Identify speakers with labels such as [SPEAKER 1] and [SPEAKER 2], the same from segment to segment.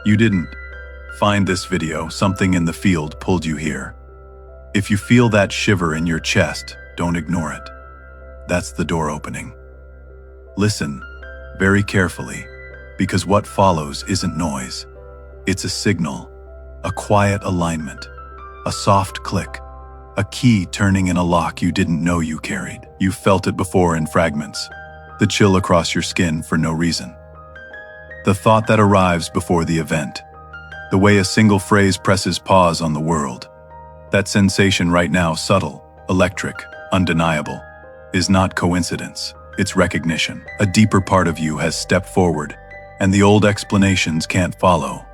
[SPEAKER 1] You didn't find this video, something in the field pulled you here. If you feel that shiver in your chest, don't ignore it. That's the door opening. Listen very carefully, because what follows isn't noise. It's a signal, a quiet alignment, a soft click, a key turning in a lock you didn't know you carried. You felt it before in fragments, the chill across your skin for no reason. The thought that arrives before the event, the way a single phrase presses pause on the world. That sensation right now, subtle, electric, undeniable, is not coincidence, it's recognition. A deeper part of you has stepped forward, and the old explanations can't follow.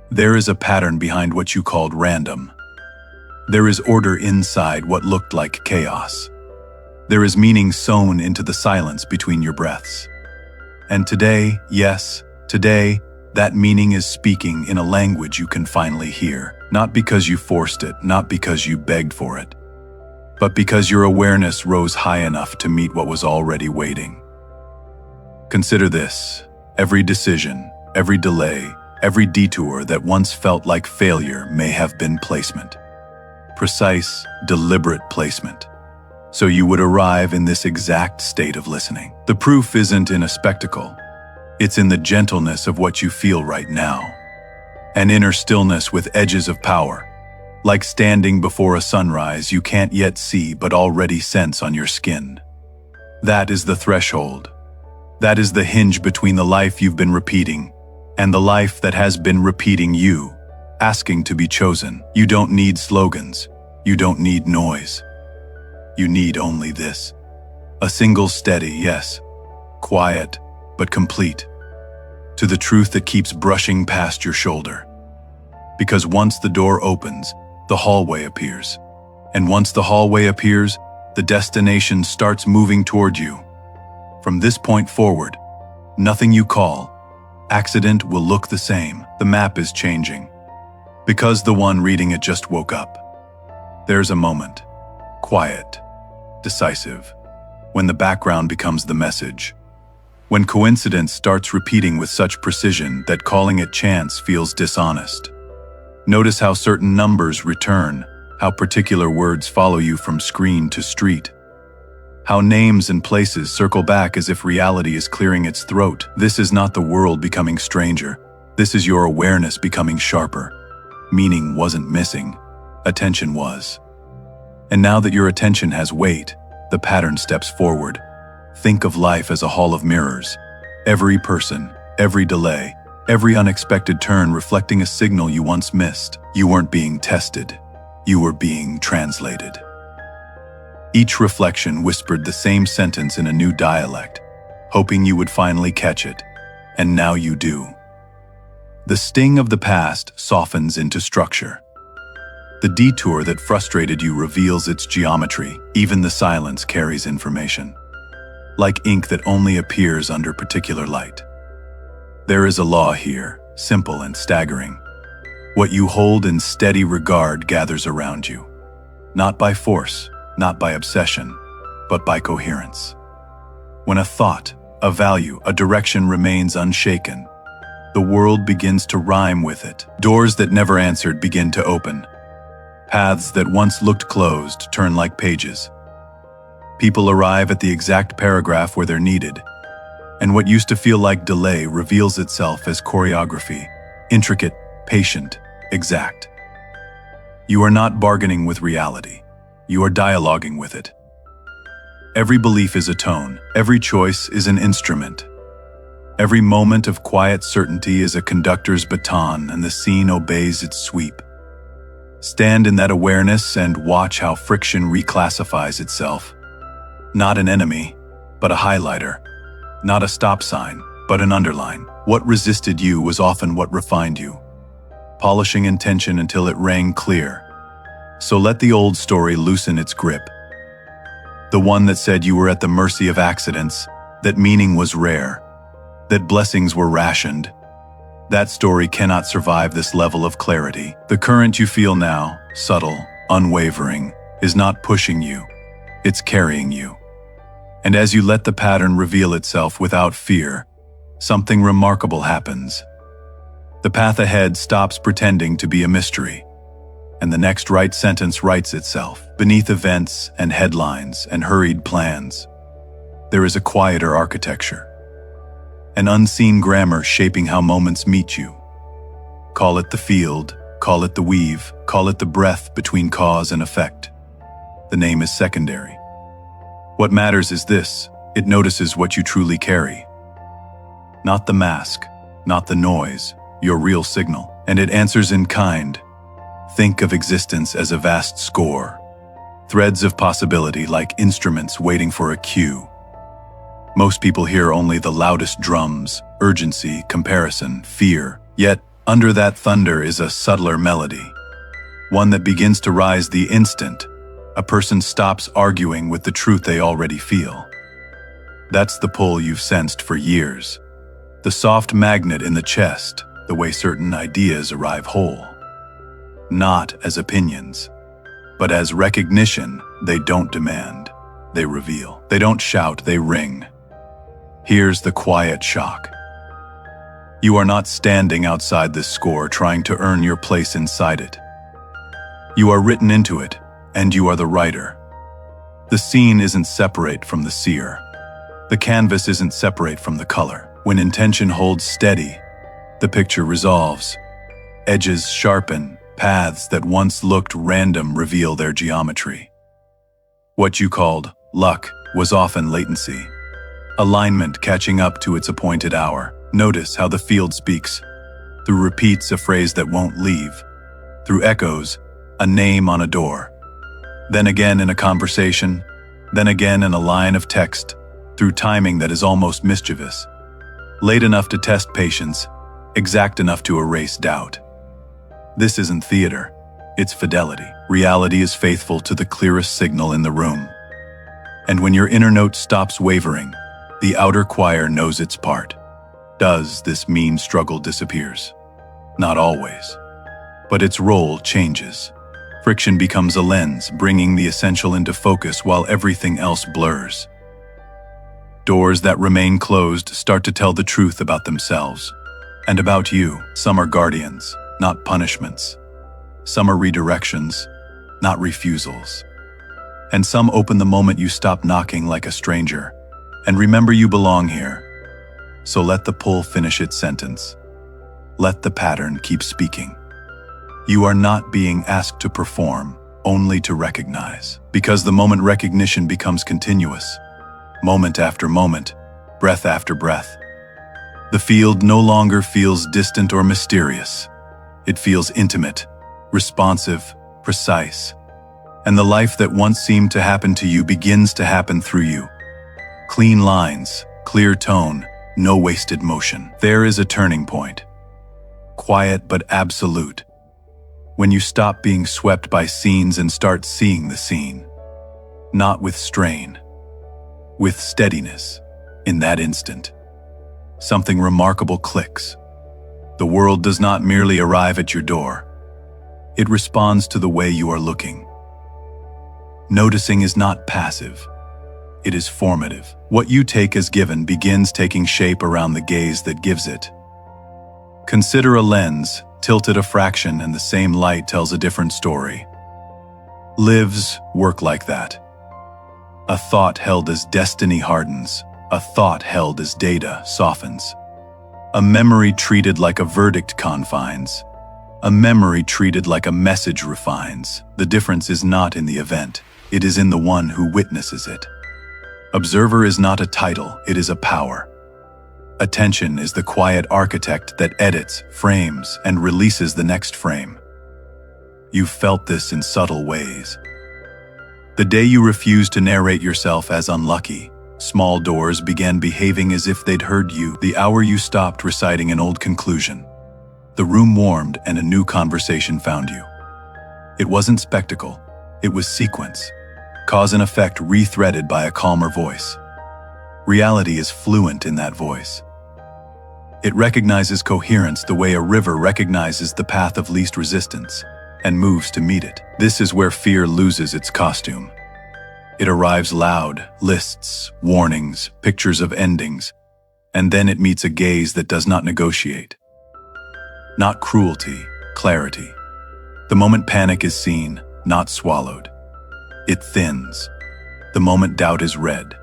[SPEAKER 1] There is a pattern behind what you called random. There is order inside what looked like chaos. There is meaning sewn into the silence between your breaths. And today, yes, today, that meaning is speaking in a language you can finally hear. Not because you forced it, not because you begged for it, but because your awareness rose high enough to meet what was already waiting. Consider this: every decision, every delay, every detour that once felt like failure may have been placement. Precise, deliberate placement. So you would arrive in this exact state of listening. The proof isn't in a spectacle. It's in the gentleness of what you feel right now. An inner stillness with edges of power, like standing before a sunrise you can't yet see but already sense on your skin. That is the threshold. That is the hinge between the life you've been repeating and the life that has been repeating you, asking to be chosen. You don't need slogans. You don't need noise. You need only this. A single steady, yes, quiet, but complete, to the truth that keeps brushing past your shoulder. Because once the door opens, the hallway appears. And once the hallway appears, the destination starts moving toward you. From this point forward, nothing you call accident will look the same. The map is changing. Because the one reading it just woke up. There's a moment, quiet, decisive, when the background becomes the message. When coincidence starts repeating with such precision that calling it chance feels dishonest. Notice how certain numbers return, how particular words follow you from screen to street. How names and places circle back as if reality is clearing its throat. This is not the world becoming stranger. This is your awareness becoming sharper. Meaning wasn't missing. Attention was. And now that your attention has weight, the pattern steps forward. Think of life as a hall of mirrors. Every person, every delay, every unexpected turn reflecting a signal you once missed. You weren't being tested. You were being translated. Each reflection whispered the same sentence in a new dialect, hoping you would finally catch it. And now you do. The sting of the past softens into structure. The detour that frustrated you reveals its geometry. Even the silence carries information. Like ink that only appears under particular light. There is a law here, simple and staggering. What you hold in steady regard gathers around you. Not by force, not by obsession, but by coherence. When a thought, a value, a direction remains unshaken, the world begins to rhyme with it. Doors that never answered begin to open. Paths that once looked closed turn like pages. People arrive at the exact paragraph where they're needed. And what used to feel like delay reveals itself as choreography, intricate, patient, exact. You are not bargaining with reality. You are dialoguing with it. Every belief is a tone. Every choice is an instrument. Every moment of quiet certainty is a conductor's baton, and the scene obeys its sweep. Stand in that awareness and watch how friction reclassifies itself. Not an enemy, but a highlighter. Not a stop sign, but an underline. What resisted you was often what refined you, polishing intention until it rang clear. So let the old story loosen its grip. The one that said you were at the mercy of accidents, that meaning was rare, that blessings were rationed. That story cannot survive this level of clarity. The current you feel now, subtle, unwavering, is not pushing you, it's carrying you. And as you let the pattern reveal itself without fear, something remarkable happens. The path ahead stops pretending to be a mystery, and the next right sentence writes itself. Beneath events and headlines and hurried plans, there is a quieter architecture, an unseen grammar shaping how moments meet you. Call it the field, call it the weave, call it the breath between cause and effect. The name is secondary. What matters is this: it notices what you truly carry. Not the mask, not the noise, your real signal. And it answers in kind. Think of existence as a vast score, threads of possibility like instruments waiting for a cue. Most people hear only the loudest drums, urgency, comparison, fear. Yet, under that thunder is a subtler melody, one that begins to rise the instant a person stops arguing with the truth they already feel. That's the pull you've sensed for years. The soft magnet in the chest, the way certain ideas arrive whole. Not as opinions, but as recognition. They don't demand, they reveal. They don't shout, they ring. Here's the quiet shock. You are not standing outside this score trying to earn your place inside it. You are written into it, and you are the writer. The scene isn't separate from the seer. The canvas isn't separate from the color. When intention holds steady, the picture resolves. Edges sharpen, paths that once looked random reveal their geometry. What you called luck was often latency, alignment catching up to its appointed hour. Notice how the field speaks, through repeats a phrase that won't leave, through echoes, a name on a door, then again in a conversation, then again in a line of text, through timing that is almost mischievous, late enough to test patience, exact enough to erase doubt. This isn't theater, it's fidelity. Reality is faithful to the clearest signal in the room. And when your inner note stops wavering, the outer choir knows its part. Does this mean struggle disappears? Not always. But its role changes. Friction becomes a lens, bringing the essential into focus while everything else blurs. Doors that remain closed start to tell the truth about themselves. And about you. Some are guardians, not punishments. Some are redirections, not refusals. And some open the moment you stop knocking like a stranger. And remember, you belong here. So let the pull finish its sentence. Let the pattern keep speaking. You are not being asked to perform, only to recognize. Because the moment recognition becomes continuous, moment after moment, breath after breath. The field no longer feels distant or mysterious. It feels intimate, responsive, precise. And the life that once seemed to happen to you begins to happen through you. Clean lines, clear tone, no wasted motion. There is a turning point. Quiet but absolute. When you stop being swept by scenes and start seeing the scene. Not with strain, with steadiness. In that instant, something remarkable clicks. The world does not merely arrive at your door. It responds to the way you are looking. Noticing is not passive. It is formative. What you take as given begins taking shape around the gaze that gives it. Consider a lens, tilted a fraction, and the same light tells a different story. Lives work like that. A thought held as destiny hardens. A thought held as data softens. A memory treated like a verdict confines. A memory treated like a message refines. The difference is not in the event. It is in the one who witnesses it. Observer is not a title, it is a power. Attention is the quiet architect that edits, frames, and releases the next frame. You've felt this in subtle ways. The day you refused to narrate yourself as unlucky, small doors began behaving as if they'd heard you. The hour you stopped reciting an old conclusion, the room warmed and a new conversation found you. It wasn't spectacle, it was sequence. Cause and effect rethreaded by a calmer voice. Reality is fluent in that voice. It recognizes coherence the way a river recognizes the path of least resistance and moves to meet it. This is where fear loses its costume. It arrives loud, lists, warnings, pictures of endings, and then it meets a gaze that does not negotiate. Not cruelty, clarity. The moment panic is seen, not swallowed. It thins. The moment doubt is read.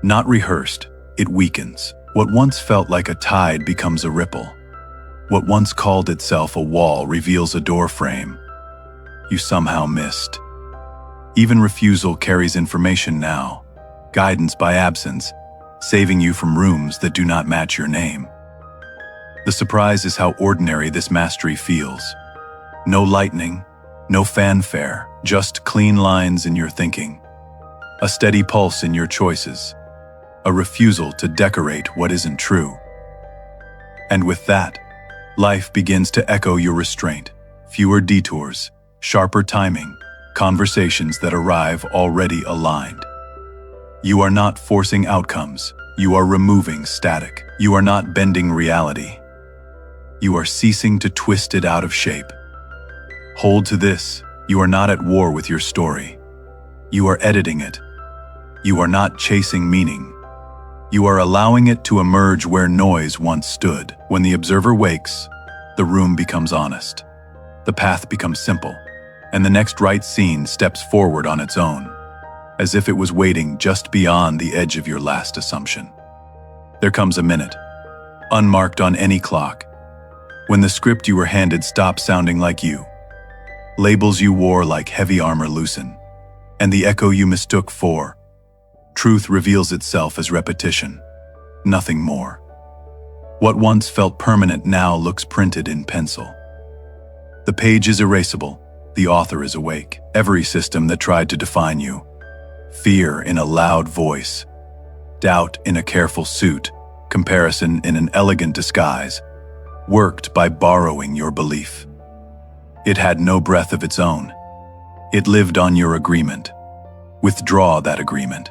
[SPEAKER 1] Not rehearsed, it weakens. What once felt like a tide becomes a ripple. What once called itself a wall reveals a doorframe you somehow missed. Even refusal carries information now, guidance by absence, saving you from rooms that do not match your name. The surprise is how ordinary this mastery feels. No lightning, no fanfare, just clean lines in your thinking. A steady pulse in your choices. A refusal to decorate what isn't true. And with that, life begins to echo your restraint. Fewer detours, sharper timing, conversations that arrive already aligned. You are not forcing outcomes. You are removing static. You are not bending reality. You are ceasing to twist it out of shape. Hold to this. You are not at war with your story. You are editing it. You are not chasing meaning. You are allowing it to emerge where noise once stood. When the observer wakes, the room becomes honest. The path becomes simple, and the next right scene steps forward on its own, as if it was waiting just beyond the edge of your last assumption. There comes a minute, unmarked on any clock, when the script you were handed stops sounding like you. Labels you wore like heavy armor loosen, and the echo you mistook for truth reveals itself as repetition, nothing more. What once felt permanent now looks printed in pencil. The page is erasable, the author is awake. Every system that tried to define you, fear in a loud voice, doubt in a careful suit, comparison in an elegant disguise, worked by borrowing your belief. It had no breath of its own. It lived on your agreement. Withdraw that agreement.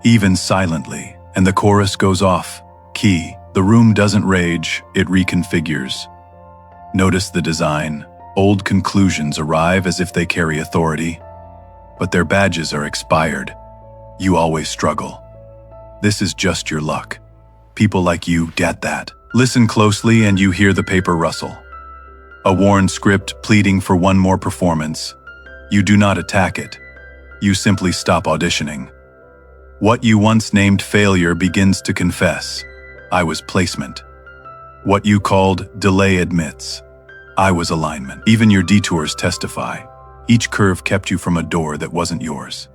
[SPEAKER 1] Even silently, and the chorus goes off. Key, the room doesn't rage, it reconfigures. Notice the design. Old conclusions arrive as if they carry authority, but their badges are expired. You always struggle. This is just your luck. People like you get that. Listen closely and you hear the paper rustle. A worn script pleading for one more performance. You do not attack it. You simply stop auditioning. What you once named failure begins to confess. I was placement. What you called delay admits. I was alignment. Even your detours testify. Each curve kept you from a door that wasn't yours.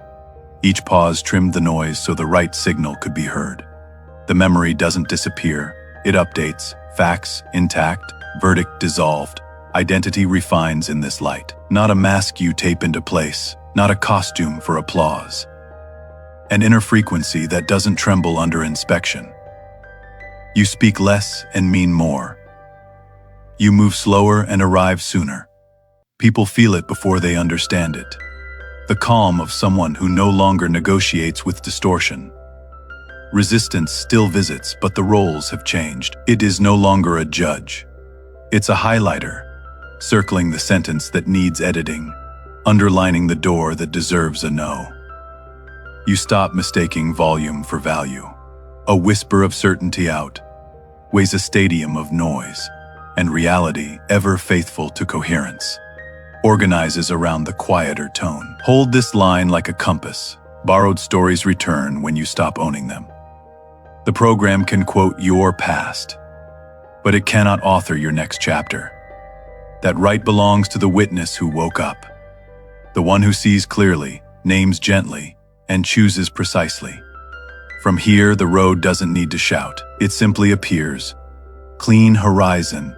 [SPEAKER 1] Each pause trimmed the noise so the right signal could be heard. The memory doesn't disappear. It updates. Facts intact. Verdict dissolved. Identity refines in this light. Not a mask you tape into place. Not a costume for applause. An inner frequency that doesn't tremble under inspection. You speak less and mean more. You move slower and arrive sooner. People feel it before they understand it. The calm of someone who no longer negotiates with distortion. Resistance still visits, but the roles have changed. It is no longer a judge. It's a highlighter, circling the sentence that needs editing, underlining the door that deserves a no. You stop mistaking volume for value. A whisper of certainty out weighs a stadium of noise, and reality, ever faithful to coherence, organizes around the quieter tone. Hold this line like a compass. Borrowed stories return when you stop owning them. The program can quote your past, but it cannot author your next chapter. That right belongs to the witness who woke up, the one who sees clearly, names gently, and chooses precisely. From here, the road doesn't need to shout. It simply appears. Clean horizon,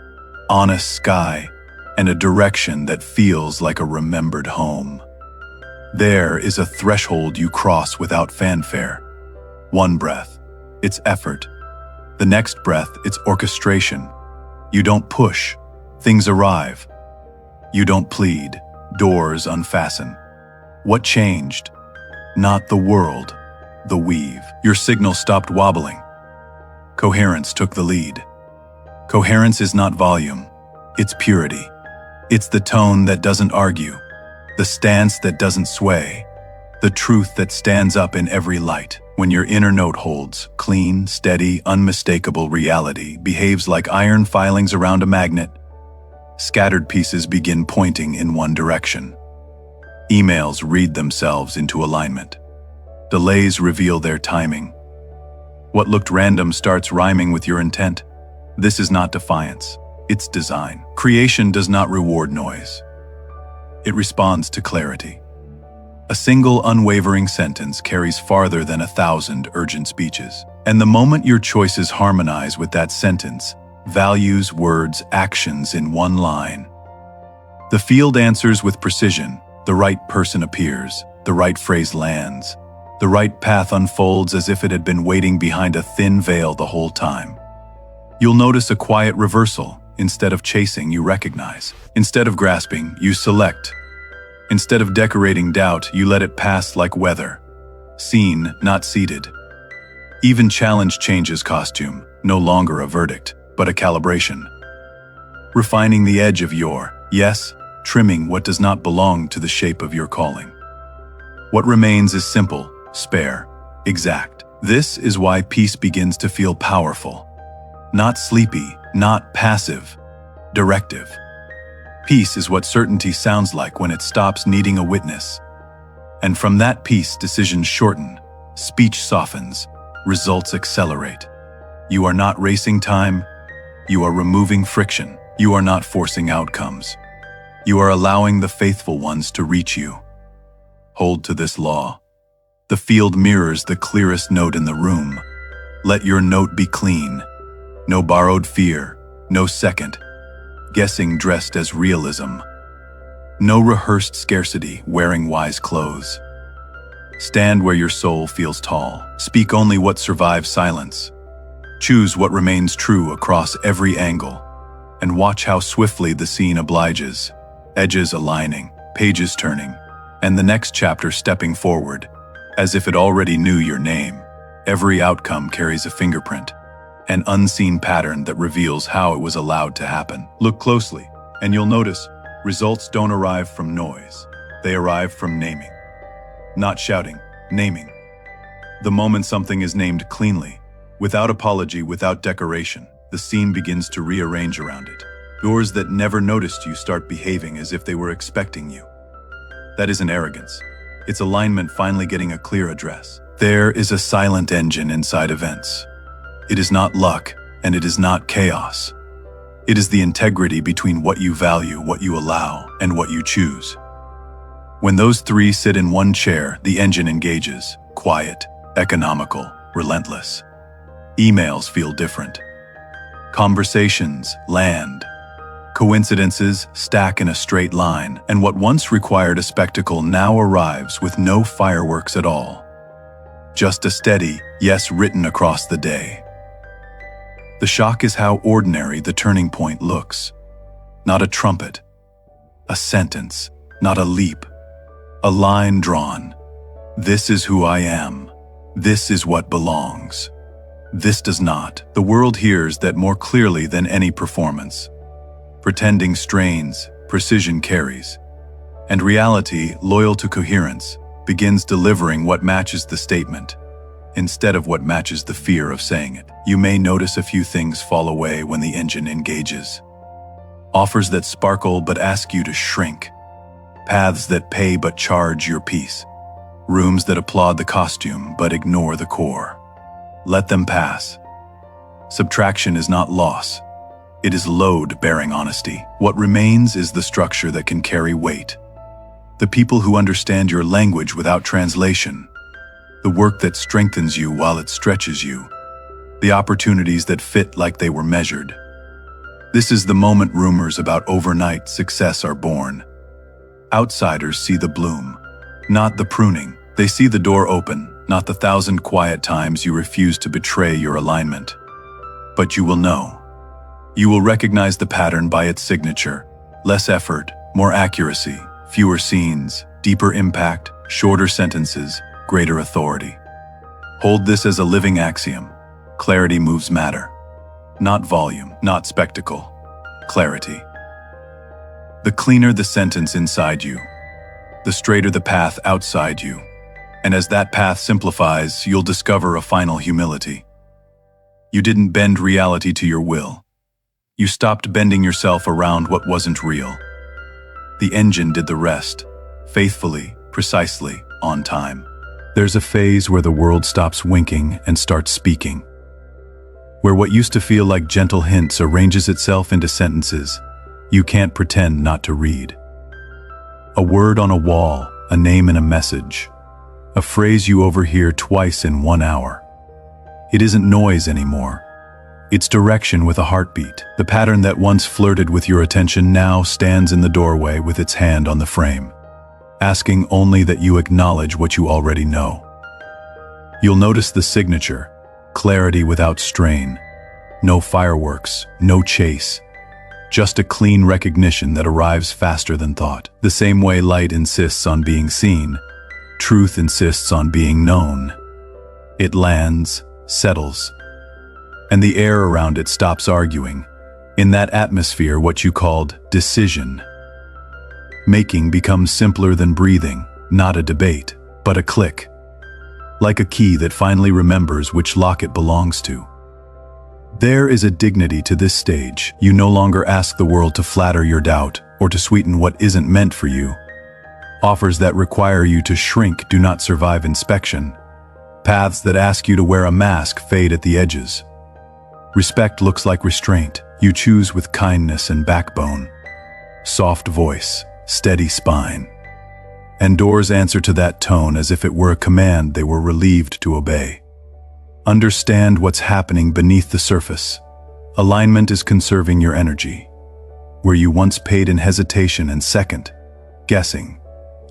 [SPEAKER 1] honest sky, and a direction that feels like a remembered home. There is a threshold you cross without fanfare. One breath, it's effort. The next breath, it's orchestration. You don't push, things arrive. You don't plead, doors unfasten. What changed? Not the world, the weave. Your signal stopped wobbling. Coherence took the lead. Coherence is not volume, it's purity. It's the tone that doesn't argue, the stance that doesn't sway, the truth that stands up in every light. When your inner note holds, clean, steady, unmistakable reality behaves like iron filings around a magnet. Scattered pieces begin pointing in one direction. Emails read themselves into alignment. Delays reveal their timing. What looked random starts rhyming with your intent. This is not defiance, it's design. Creation does not reward noise. It responds to clarity. A single unwavering sentence carries farther than 1,000 urgent speeches. And the moment your choices harmonize with that sentence, values, words, actions in one line, the field answers with precision. The right person appears, the right phrase lands, the right path unfolds as if it had been waiting behind a thin veil the whole time. You'll notice a quiet reversal. Instead of chasing, you recognize. Instead of grasping, you select. Instead of decorating doubt, you let it pass like weather. Seen, not seated. Even challenge changes costume, no longer a verdict, but a calibration. Refining the edge of your yes, trimming what does not belong to the shape of your calling. What remains is simple, spare, exact. This is why peace begins to feel powerful. Not sleepy, not passive, directive. Peace is what certainty sounds like when it stops needing a witness. And from that peace, decisions shorten, speech softens, results accelerate. You are not racing time, you are removing friction. You are not forcing outcomes. You are allowing the faithful ones to reach you. Hold to this law. The field mirrors the clearest note in the room. Let your note be clean. No borrowed fear, no second guessing dressed as realism. No rehearsed scarcity wearing wise clothes. Stand where your soul feels tall. Speak only what survives silence. Choose what remains true across every angle. And watch how swiftly the scene obliges. Edges aligning, pages turning, and the next chapter stepping forward, as if it already knew your name. Every outcome carries a fingerprint, an unseen pattern that reveals how it was allowed to happen. Look closely, and you'll notice results don't arrive from noise. They arrive from naming. Not shouting, naming. The moment something is named cleanly, without apology, without decoration, the scene begins to rearrange around it. Doors that never noticed you start behaving as if they were expecting you. That isn't arrogance. It's alignment finally getting a clear address. There is a silent engine inside events. It is not luck, and it is not chaos. It is the integrity between what you value, what you allow, and what you choose. When those three sit in one chair, the engine engages. Quiet, economical, relentless. Emails feel different. Conversations land. Coincidences stack in a straight line, and what once required a spectacle now arrives with no fireworks at all. Just a steady yes written across the day. The shock is how ordinary the turning point looks. Not a trumpet, a sentence, not a leap, a line drawn. This is who I am. This is what belongs. This does not. The world hears that more clearly than any performance. Pretending strains, precision carries. And reality, loyal to coherence, begins delivering what matches the statement, instead of what matches the fear of saying it. You may notice a few things fall away when the engine engages. Offers that sparkle but ask you to shrink. Paths that pay but charge your peace. Rooms that applaud the costume but ignore the core. Let them pass. Subtraction is not loss. It is load bearing honesty. What remains is the structure that can carry weight. The people who understand your language without translation. The work that strengthens you while it stretches you. The opportunities that fit like they were measured. This is the moment rumors about overnight success are born. Outsiders see the bloom, not the pruning. They see the door open, not the 1,000 quiet times you refuse to betray your alignment. But you will know. You will recognize the pattern by its signature. Less effort, more accuracy, fewer scenes, deeper impact, shorter sentences, greater authority. Hold this as a living axiom. Clarity moves matter. Not volume, not spectacle. Clarity. The cleaner the sentence inside you, the straighter the path outside you. And as that path simplifies, you'll discover a final humility. You didn't bend reality to your will. You stopped bending yourself around what wasn't real. The engine did the rest, faithfully, precisely, on time. There's a phase where the world stops winking and starts speaking, where what used to feel like gentle hints arranges itself into sentences you can't pretend not to read. A word on a wall, a name in a message, a phrase you overhear twice in 1 hour. It isn't noise anymore. It's direction with a heartbeat. The pattern that once flirted with your attention now stands in the doorway with its hand on the frame, asking only that you acknowledge what you already know. You'll notice the signature, clarity without strain. No fireworks, no chase. Just a clean recognition that arrives faster than thought. The same way light insists on being seen, truth insists on being known. It lands, settles, and the air around it stops arguing. In that atmosphere, what you called decision making becomes simpler than breathing, not a debate, but a click. Like a key that finally remembers which lock it belongs to. There is a dignity to this stage. You no longer ask the world to flatter your doubt or to sweeten what isn't meant for you. Offers that require you to shrink do not survive inspection. Paths that ask you to wear a mask fade at the edges. Respect looks like restraint. You choose with kindness and backbone. Soft voice, steady spine. And doors answer to that tone as if it were a command they were relieved to obey. Understand what's happening beneath the surface. Alignment is conserving your energy. Where you once paid in hesitation and second guessing,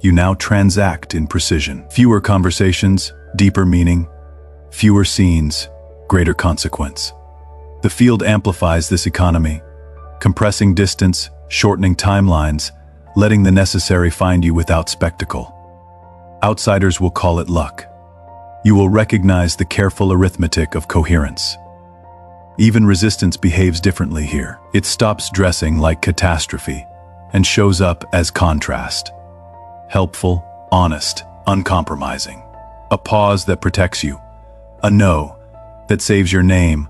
[SPEAKER 1] you now transact in precision. Fewer conversations, deeper meaning. Fewer scenes, greater consequence. The field amplifies this economy, compressing distance, shortening timelines, letting the necessary find you without spectacle. Outsiders will call it luck. You will recognize the careful arithmetic of coherence. Even resistance behaves differently here. It stops dressing like catastrophe and shows up as contrast. Helpful, honest, uncompromising. A pause that protects you. A no that saves your name.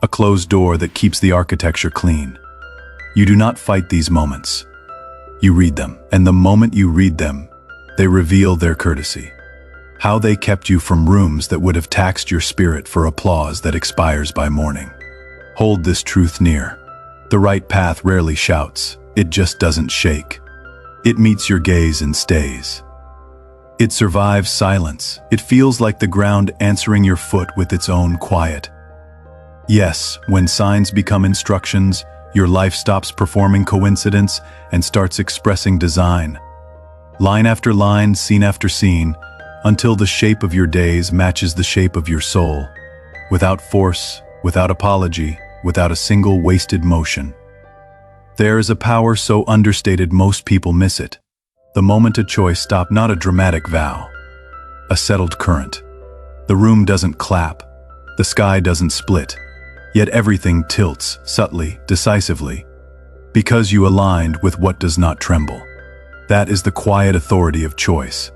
[SPEAKER 1] A closed door that keeps the architecture clean. You do not fight these moments. You read them, and the moment you read them, they reveal their courtesy. How they kept you from rooms that would have taxed your spirit for applause that expires by morning. Hold this truth near. The right path rarely shouts, it just doesn't shake. It meets your gaze and stays. It survives silence. It feels like the ground answering your foot with its own quiet. Yes, when signs become instructions, your life stops performing coincidence and starts expressing design. Line after line, scene after scene, until the shape of your days matches the shape of your soul, without force, without apology, without a single wasted motion. There is a power so understated most people miss it. The moment a choice stops, not a dramatic vow, a settled current. The room doesn't clap, the sky doesn't split, yet everything tilts, subtly, decisively, because you aligned with what does not tremble. That is the quiet authority of choice.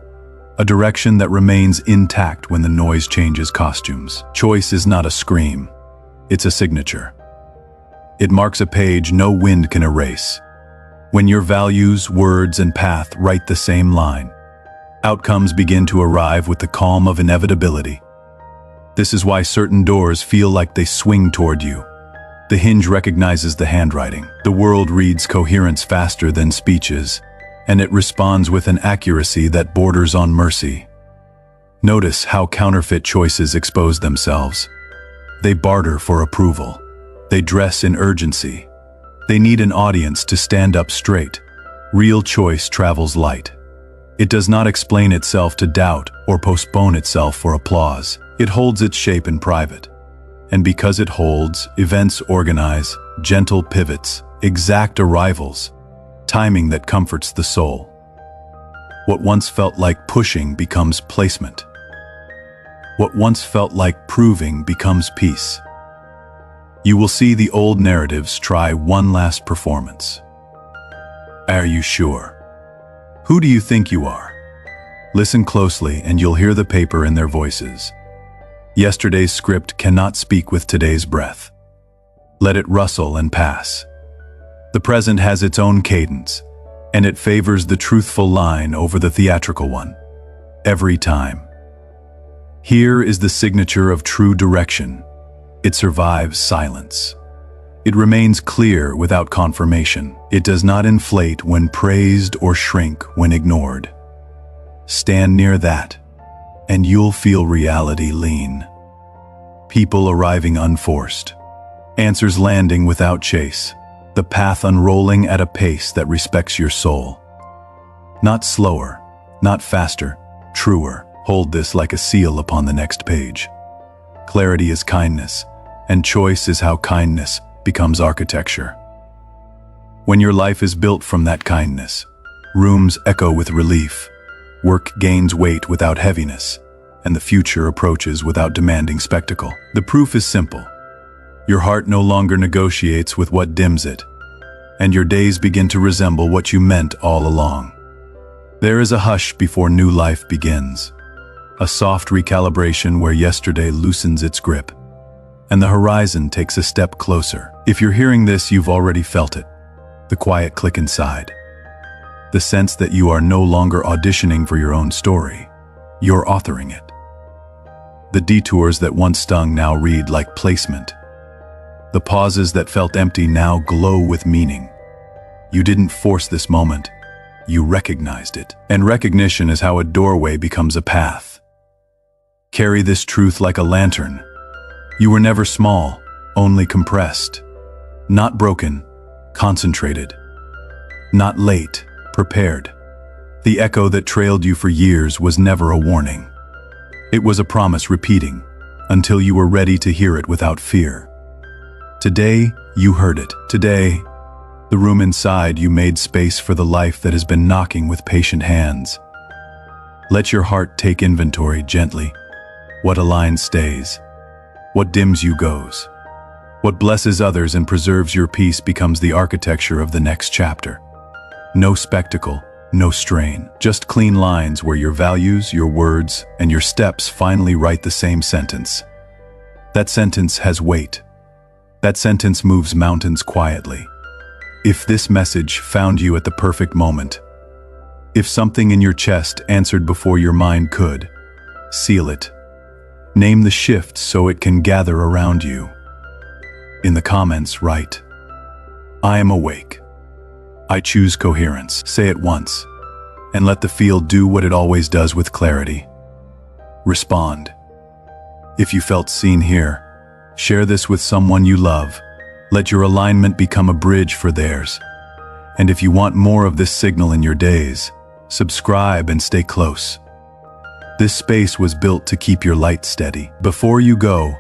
[SPEAKER 1] A direction that remains intact when the noise changes costumes. Choice is not a scream, it's a signature. It marks a page no wind can erase. When your values, words, and path write the same line, outcomes begin to arrive with the calm of inevitability. This is why certain doors feel like they swing toward you. The hinge recognizes the handwriting. The world reads coherence faster than speeches, and it responds with an accuracy that borders on mercy. Notice how counterfeit choices expose themselves. They barter for approval. They dress in urgency. They need an audience to stand up straight. Real choice travels light. It does not explain itself to doubt or postpone itself for applause. It holds its shape in private. And because it holds, events organize, gentle pivots, exact arrivals, timing that comforts the soul. What once felt like pushing becomes placement. What once felt like proving becomes peace. You will see the old narratives try one last performance. Are you sure? Who do you think you are? Listen closely and you'll hear the paper in their voices. Yesterday's script cannot speak with today's breath. Let it rustle and pass. The present has its own cadence, and it favors the truthful line over the theatrical one. Every time. Here is the signature of true direction. It survives silence. It remains clear without confirmation. It does not inflate when praised or shrink when ignored. Stand near that, and you'll feel reality lean. People arriving unforced. Answers landing without chase. The path unrolling at a pace that respects your soul. Not slower, not faster, truer. Hold this like a seal upon the next page. Clarity is kindness, and choice is how kindness becomes architecture. When your life is built from that kindness, rooms echo with relief, work gains weight without heaviness, and the future approaches without demanding spectacle. The proof is simple. Your heart no longer negotiates with what dims it, and your days begin to resemble what you meant all along. There is a hush before new life begins, a soft recalibration where yesterday loosens its grip, and the horizon takes a step closer. If you're hearing this, you've already felt it. The quiet click inside. The sense that you are no longer auditioning for your own story. You're authoring it. The detours that once stung now read like placement. The pauses that felt empty now glow with meaning. You didn't force this moment. You recognized it. And recognition is how a doorway becomes a path. Carry this truth like a lantern. You were never small, only compressed. Not broken, concentrated. Not late, prepared. The echo that trailed you for years was never a warning. It was a promise repeating, until you were ready to hear it without fear. Today, you heard it. Today, the room inside you made space for the life that has been knocking with patient hands. Let your heart take inventory gently. What aligns stays. What dims you goes. What blesses others and preserves your peace becomes the architecture of the next chapter. No spectacle, no strain, just clean lines where your values, your words, and your steps finally write the same sentence. That sentence has weight. That sentence moves mountains quietly. If this message found you at the perfect moment, if something in your chest answered before your mind could, seal it. Name the shift so it can gather around you. In the comments, write, "I am awake. I choose coherence." Say it once, and let the field do what it always does with clarity. Respond. If you felt seen here, share this with someone you love. Let your alignment become a bridge for theirs. And if you want more of this signal in your days, subscribe and stay close. This space was built to keep your light steady. Before you go,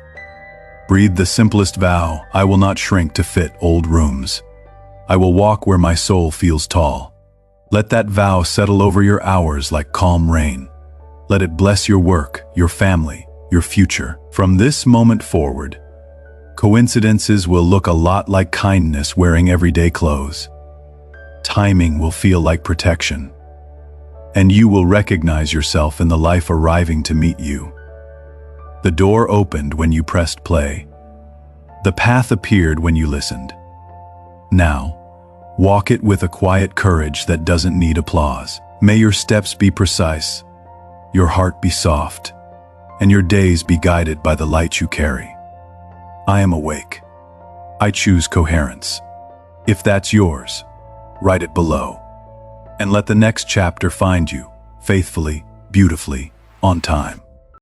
[SPEAKER 1] breathe the simplest vow: I will not shrink to fit old rooms. I will walk where my soul feels tall. Let that vow settle over your hours like calm rain. Let it bless your work, your family, your future. From this moment forward, coincidences will look a lot like kindness wearing everyday clothes. Timing will feel like protection. And you will recognize yourself in the life arriving to meet you. The door opened when you pressed play. The path appeared when you listened. Now, walk it with a quiet courage that doesn't need applause. May your steps be precise, your heart be soft, and your days be guided by the light you carry. I am awake. I choose coherence. If that's yours, write it below. And let the next chapter find you, faithfully, beautifully, on time.